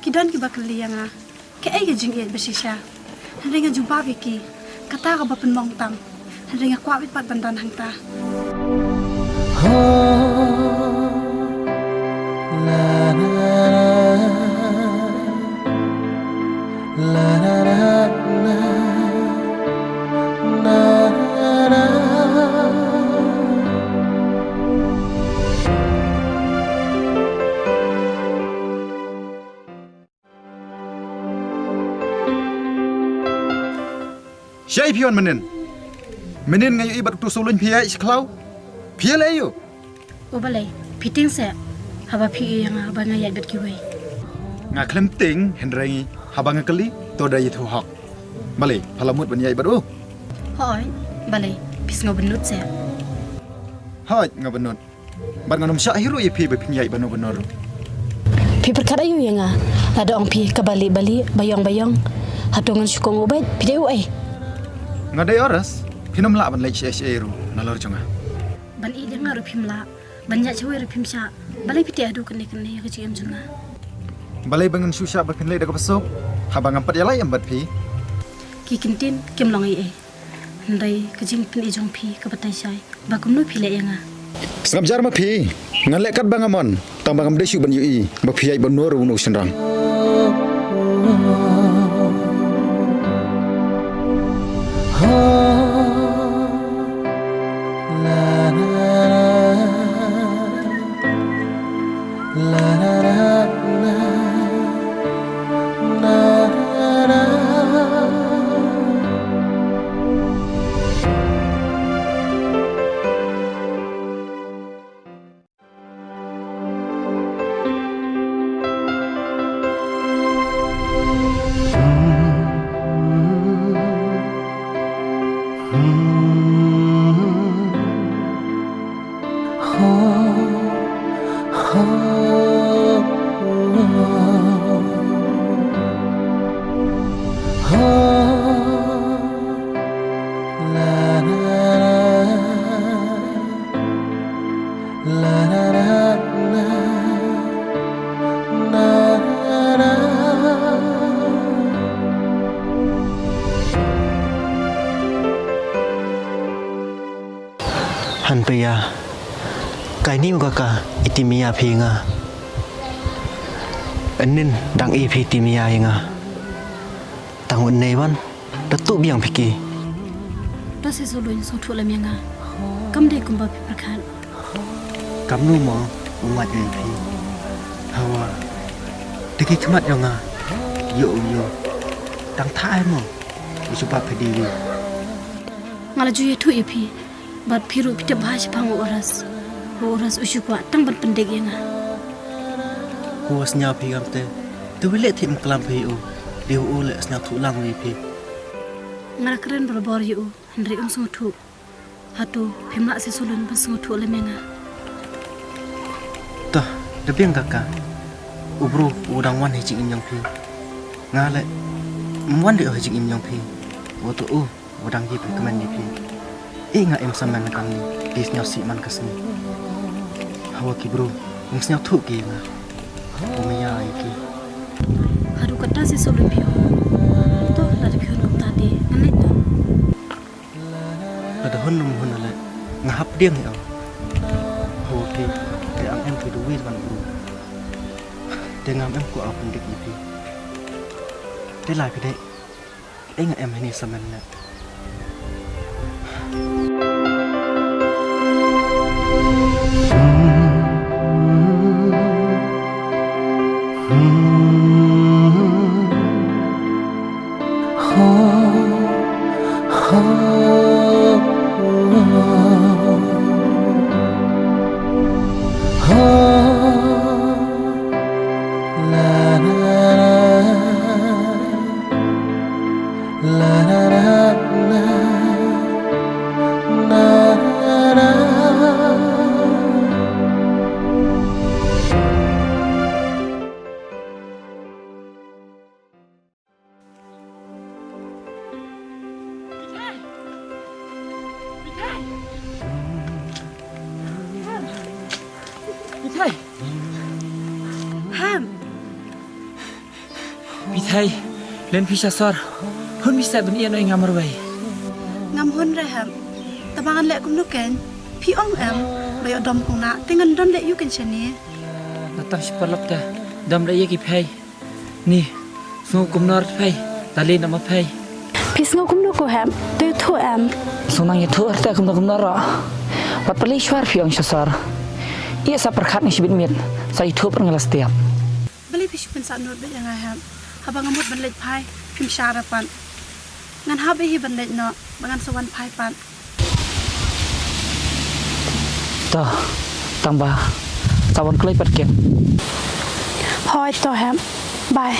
kidan ki bakli yang ke ai ga jing besisha ringa jumpa biki kata ka bapen mong tam ringa kwa bit pat bandan hangta Siapa pion menen ngayu ibat tu sulun pihak seklau pihak layu. O balai piting se haba pi yang haba ngayat bet kiwai. Ngaklem ting hendrangi haba ngakali to da yitu hak. Balai palamut ban yai batu. Hoi balai pis ngobenut se. Hoi ngobenut. Ban nganom syak hiru ye pi bepin yai banu benor. Pi perkara yu yang ada ong pi kebali-bali bayang-bayang hatungan syukong ubet pideu ai. Ngadai oras pinom la ban lai CSA ru nalor jonga. Ban I dengar pimla banyak cewek pimsa balai piti adu kene-kene ke ciem jonga. Balai bangun susah bepin lai dak besok. Haba ngampat yalai ambat pi. Ki kintin kim long ai. Ndai kejing pin ijong pi ke patai sai. Bakum nu pi le yang Sengap jar ma pi. Ngalek kat bangamon tang bangam desu ban yui ba pi ai ban nor unu senrang. Han pe ya kai ni muka ka itimia pinga anin dang e pi timia inga tangun newan datu biang piki to se sulu so thula menga kam de kumba pi prakhan kam nu mo umat ni pi hawa diki khmat yonga yo dang thai mo usupa pedi ngala ju ye thu ipi bat phiru pite bhaj phang oras usukwa tang ban pendek yang huas nya pi gamte tu wile thim klam pi u diu u le sna thu lang wi pi ngara keren bor yu hendri so thu hatu phimla se sulun ba so thu le menga ta de biang kaka ubru udang wan hejing in yang pi ngale mwan de hejing in yang pi wo tu udang ji pi kemen ni pi inga em saman kan ni dis nyau si man kasni hawa ki bro ngs nyau thu ki na umaya ki haru kata se sulun pi to la de phion ta de ngale to ada honum honale ngahap diang ya hawa ki de am em ki du wi ban bro de ngam em ku apun dik ni pi de lai pi de inga em ni saman na พี่ไทยเล่นพี่ชาซอร์หุ่นพิเศษบนเอียนไอ้งามรวย งามหุ่นเลยครับแต่บางอันแหละกุมนุกเกนพี่อ้องแอมใบอดมของน้าแต่เงินดอนเละอยู่กันเช่นนี้ นัตตังชิปลบแต่ดำได้ยังกี่เพย์นี่สงกุมนอร์เพย์ตาลีนมาเพย์ พี่สงกุมนุกกูแฮมตัวทั่วแอม สงนังยทั่วแต่กุมนอร์วัดปลีชวาร์พี่องชาซอร์เอียสับประคัดในชีวิตเมียนใส่ทั่วเป็นเงาสเตียบ บลิพี่ชุเป็นสาวนุดเป็นยังไงครับหาบางมุดบันเล็ดพายพิมชาระปันงั้นหาไปฮีบันเล็ดเนาะบางอันสวรรค์พายปัน ต่อตังบ่าสาววันเคยปัดเก็บ พอยต่อแฮมบาย